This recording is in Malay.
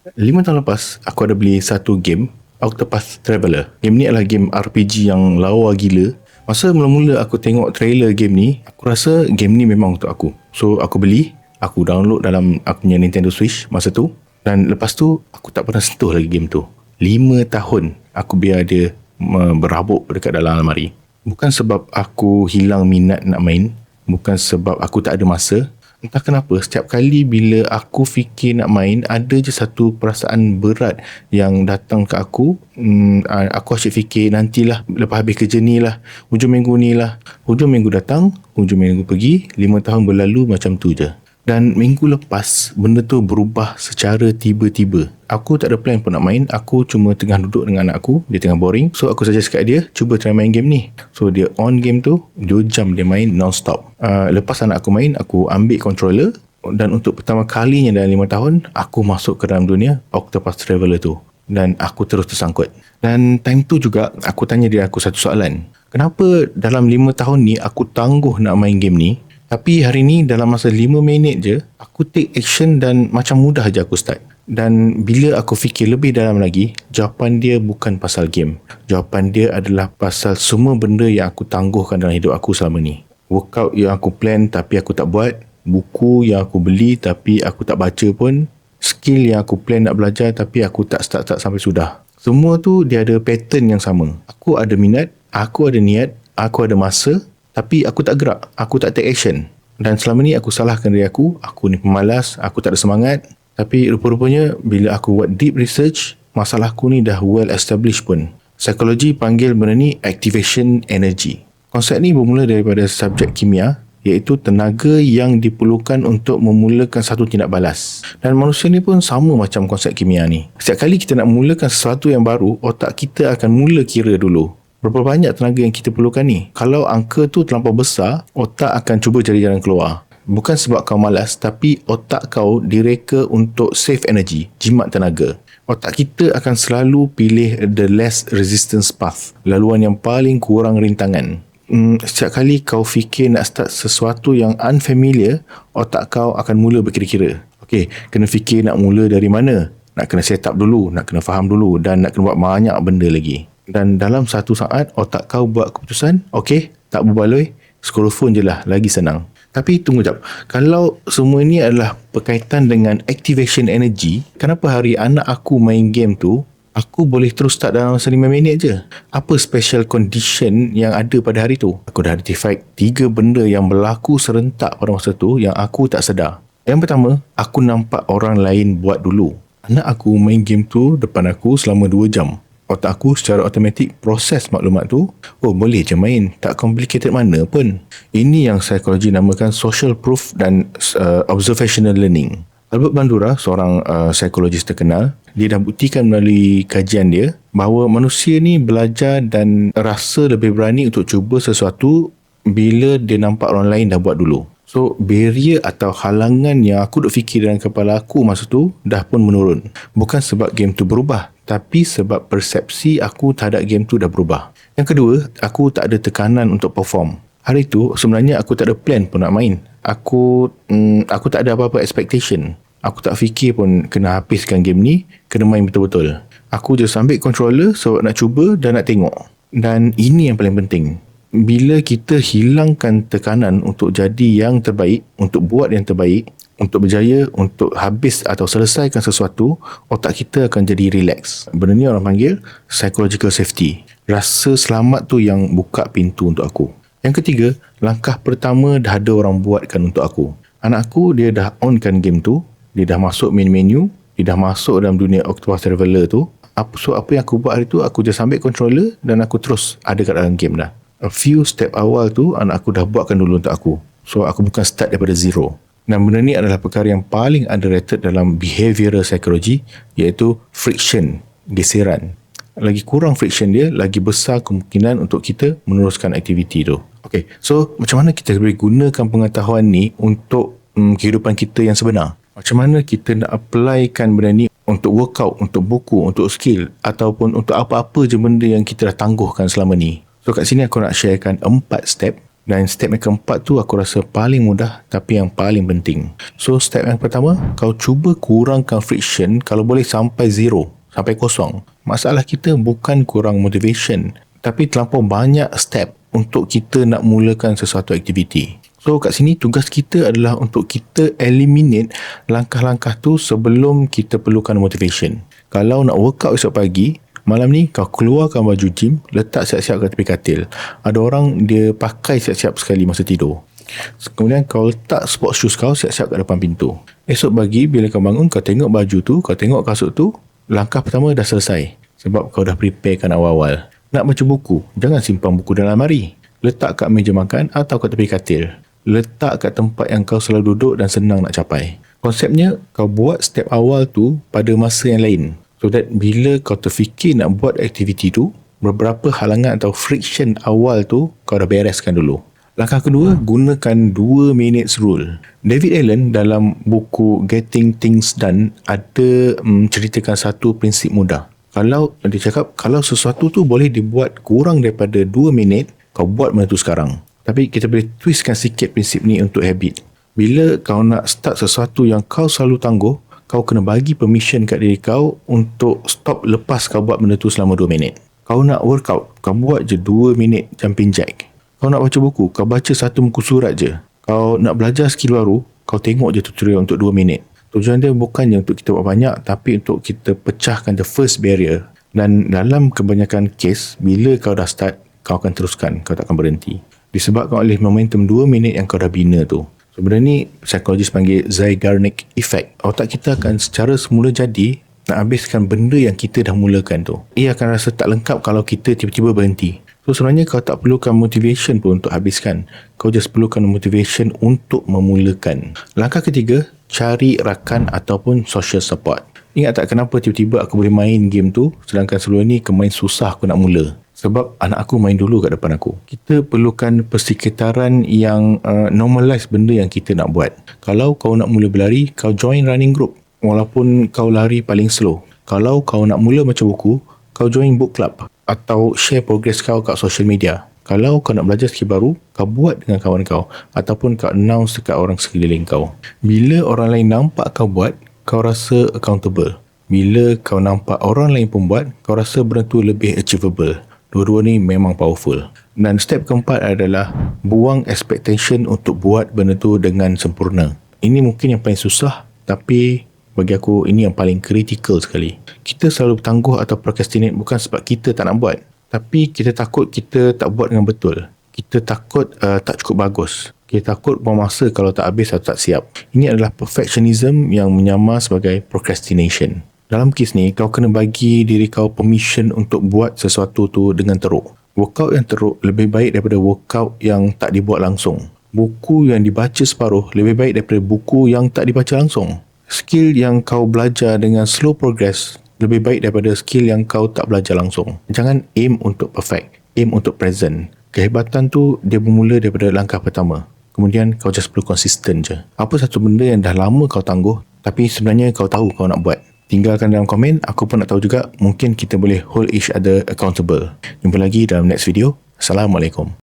5 tahun lepas, aku ada beli satu game, Octopath Traveler. Game ni adalah game RPG yang lawa gila. Masa mula-mula aku tengok trailer game ni, aku rasa game ni memang untuk aku. So aku beli, aku download dalam aku punya Nintendo Switch masa tu. Dan lepas tu, aku tak pernah sentuh lagi game tu. 5 tahun aku biar dia berabuk dekat dalam almari. Bukan sebab aku hilang minat nak main, bukan sebab aku tak ada masa. Entah kenapa, setiap kali bila aku fikir nak main, ada je satu perasaan berat yang datang ke aku. Aku asyik fikir, nantilah, lepas habis kerja ni lah, hujung minggu ni lah. Hujung minggu datang, hujung minggu pergi, 5 tahun berlalu macam tu je. Dan minggu lepas, benda tu berubah secara tiba-tiba. Aku tak ada plan pun nak main. Aku cuma tengah duduk dengan anak aku. Dia tengah boring. So aku suggest kat dia, cuba try main game ni. So dia on game tu, 2 jam dia main non-stop. Lepas anak aku main, aku ambil controller. Dan untuk pertama kalinya dalam 5 tahun, aku masuk ke dalam dunia Octopath Traveler tu. Dan aku terus tersangkut. Dan time tu juga, aku tanya dia aku satu soalan. Kenapa dalam 5 tahun ni, aku tangguh nak main game ni, tapi hari ni dalam masa 5 minit je, aku take action dan macam mudah je aku start. Dan bila aku fikir lebih dalam lagi, jawapan dia bukan pasal game. Jawapan dia adalah pasal semua benda yang aku tangguhkan dalam hidup aku selama ni. Workout yang aku plan tapi aku tak buat. Buku yang aku beli tapi aku tak baca pun. Skill yang aku plan nak belajar tapi aku tak start sampai sudah. Semua tu dia ada pattern yang sama. Aku ada minat, aku ada niat, aku ada masa. Tapi aku tak gerak, aku tak take action. Dan selama ni aku salahkan diri aku ni pemalas, aku tak ada semangat. Tapi rupa-rupanya bila aku buat deep research, masalah aku ni dah well established pun. Psikologi panggil benda ni activation energy. Konsep ni bermula daripada subjek kimia, iaitu tenaga yang diperlukan untuk memulakan satu tindak balas. Dan manusia ni pun sama macam konsep kimia ni. Setiap kali kita nak memulakan sesuatu yang baru, otak kita akan mula kira dulu. Berapa banyak tenaga yang kita perlukan ni? Kalau angka tu terlampau besar, otak akan cuba cari jalan keluar. Bukan sebab kau malas, tapi otak kau direka untuk save energy, jimat tenaga. Otak kita akan selalu pilih the less resistance path, laluan yang paling kurang rintangan. Setiap kali kau fikir nak start sesuatu yang unfamiliar, otak kau akan mula berkira-kira. Okay, kena fikir nak mula dari mana? Nak kena set up dulu, nak kena faham dulu dan nak kena buat banyak benda lagi. Dan dalam satu saat, otak kau buat keputusan, okey, tak berbaloi, scroll phone je lah, lagi senang. Tapi tunggu jap, kalau semua ini adalah berkaitan dengan activation energy, kenapa hari anak aku main game tu, aku boleh terus start dalam masa 5 minit je? Apa special condition yang ada pada hari tu? Aku dah identify 3 benda yang berlaku serentak pada masa tu yang aku tak sedar. Yang pertama, aku nampak orang lain buat dulu. Anak aku main game tu depan aku selama 2 jam. Otak aku secara automatik proses maklumat tu. Oh, boleh je main. Tak complicated mana pun. Ini yang psikologi namakan social proof dan observational learning. Albert Bandura, seorang psikologis terkenal, dia dah buktikan melalui kajian dia bahawa manusia ni belajar dan rasa lebih berani untuk cuba sesuatu bila dia nampak orang lain dah buat dulu. So, barrier atau halangan yang aku duk fikir dalam kepala aku masa tu dah pun menurun. Bukan sebab game tu berubah, tapi sebab persepsi aku terhadap game tu dah berubah. Yang kedua, aku tak ada tekanan untuk perform. Hari tu, sebenarnya aku tak ada plan pun nak main. Aku tak ada apa-apa expectation. Aku tak fikir pun kena habiskan game ni, kena main betul-betul. Aku just ambil controller sebab nak cuba dan nak tengok. Dan ini yang paling penting. Bila kita hilangkan tekanan untuk jadi yang terbaik, untuk buat yang terbaik, untuk berjaya, untuk habis atau selesaikan sesuatu, otak kita akan jadi relax. Benda ni orang panggil psychological safety. Rasa selamat tu yang buka pintu untuk aku. Yang ketiga, langkah pertama dah ada orang buatkan untuk aku. Anak aku, dia dah onkan game tu, dia dah masuk main menu, dia dah masuk dalam dunia Octopath Traveler tu. So apa yang aku buat hari tu, aku just ambil controller dan aku terus ada kat dalam game dah. A few step awal tu anak aku dah buatkan dulu untuk aku. So aku bukan start daripada zero. Dan benda ni adalah perkara yang paling underrated dalam behavioral psychology, iaitu friction, geseran. Lagi kurang friction dia, lagi besar kemungkinan untuk kita meneruskan aktiviti tu. Okay, so macam mana kita boleh gunakan pengetahuan ni untuk kehidupan kita yang sebenar? Macam mana kita nak applykan benda ni untuk workout, untuk buku, untuk skill ataupun untuk apa-apa je benda yang kita dah tangguhkan selama ni? So kat sini aku nak sharekan 4 step Dan step yang keempat tu aku rasa paling mudah tapi yang paling penting. So step yang pertama, kau cuba kurangkan friction kalau boleh sampai zero, sampai kosong. Masalah kita bukan kurang motivation, tapi terlampau banyak step untuk kita nak mulakan sesuatu aktiviti. So kat sini tugas kita adalah untuk kita eliminate langkah-langkah tu sebelum kita perlukan motivation. Kalau nak workout esok pagi, malam ni kau keluarkan baju gym, letak siap-siap kat tepi katil. Ada orang dia pakai siap-siap sekali masa tidur. Kemudian kau letak sport shoes kau siap-siap kat depan pintu. Esok pagi bila kau bangun, kau tengok baju tu, kau tengok kasut tu, langkah pertama dah selesai. Sebab kau dah preparekan awal-awal. Nak baca buku, jangan simpan buku dalam lemari. Letak kat meja makan atau kat tepi katil. Letak kat tempat yang kau selalu duduk dan senang nak capai. Konsepnya, kau buat step awal tu pada masa yang lain. So that bila kau terfikir nak buat aktiviti tu, beberapa halangan atau friction awal tu kau dah bereskan dulu. Langkah kedua, gunakan 2 minutes rule. David Allen dalam buku Getting Things Done ada ceritakan satu prinsip mudah. Kalau dia cakap, kalau sesuatu tu boleh dibuat kurang daripada 2 minit, kau buat benda tu sekarang. Tapi kita boleh twistkan sikit prinsip ni untuk habit. Bila kau nak start sesuatu yang kau selalu tangguh, kau kena bagi permission kat diri kau untuk stop lepas kau buat benda tu selama 2 minit. Kau nak workout, kau buat je 2 minit jumping jack. Kau nak baca buku, kau baca satu muka surat je. Kau nak belajar skill baru, kau tengok je tutorial untuk 2 minit. Tujuan dia bukannya untuk kita buat banyak, tapi untuk kita pecahkan the first barrier. Dan dalam kebanyakan kes, bila kau dah start, kau akan teruskan, kau tak akan berhenti. Disebabkan oleh momentum 2 minit yang kau dah bina tu. Sebenarnya ni psikologis panggil Zeigarnik Effect. Otak kita akan secara semula jadi nak habiskan benda yang kita dah mulakan tu. Ia akan rasa tak lengkap kalau kita tiba-tiba berhenti. So sebenarnya kau tak perlukan motivation pun untuk habiskan. Kau just perlukan motivation untuk memulakan. Langkah ketiga, cari rakan ataupun social support. Ingat tak kenapa tiba-tiba aku boleh main game tu sedangkan sebelum ni kemain susah aku nak mula? Sebab anak aku main dulu kat depan aku. Kita perlukan persekitaran yang normalize benda yang kita nak buat. Kalau kau nak mula berlari, kau join running group. Walaupun kau lari paling slow. Kalau kau nak mula baca buku, kau join book club. Atau share progress kau kat social media. Kalau kau nak belajar skill baru, kau buat dengan kawan kau. Ataupun kau announce dekat orang sekeliling kau. Bila orang lain nampak kau buat, kau rasa accountable. Bila kau nampak orang lain pun buat, kau rasa benda tu lebih achievable. Dua-dua ni memang powerful. Dan step keempat adalah buang expectation untuk buat benda tu dengan sempurna. Ini mungkin yang paling susah, tapi bagi aku ini yang paling kritikal sekali. Kita selalu bertangguh atau procrastinate bukan sebab kita tak nak buat, tapi kita takut kita tak buat dengan betul. Kita takut tak cukup bagus. Kita takut buang masa kalau tak habis atau tak siap. Ini adalah perfectionism yang menyamar sebagai procrastination. Dalam kes ni, kau kena bagi diri kau permission untuk buat sesuatu tu dengan teruk. Workout yang teruk lebih baik daripada workout yang tak dibuat langsung. Buku yang dibaca separuh lebih baik daripada buku yang tak dibaca langsung. Skill yang kau belajar dengan slow progress lebih baik daripada skill yang kau tak belajar langsung. Jangan aim untuk perfect, aim untuk present. Kehebatan tu dia bermula daripada langkah pertama. Kemudian kau just perlu konsisten je. Apa satu benda yang dah lama kau tangguh, tapi sebenarnya kau tahu kau nak buat? Tinggalkan dalam komen, aku pun nak tahu juga. Mungkin kita boleh hold each other accountable. Jumpa lagi dalam next video. Assalamualaikum.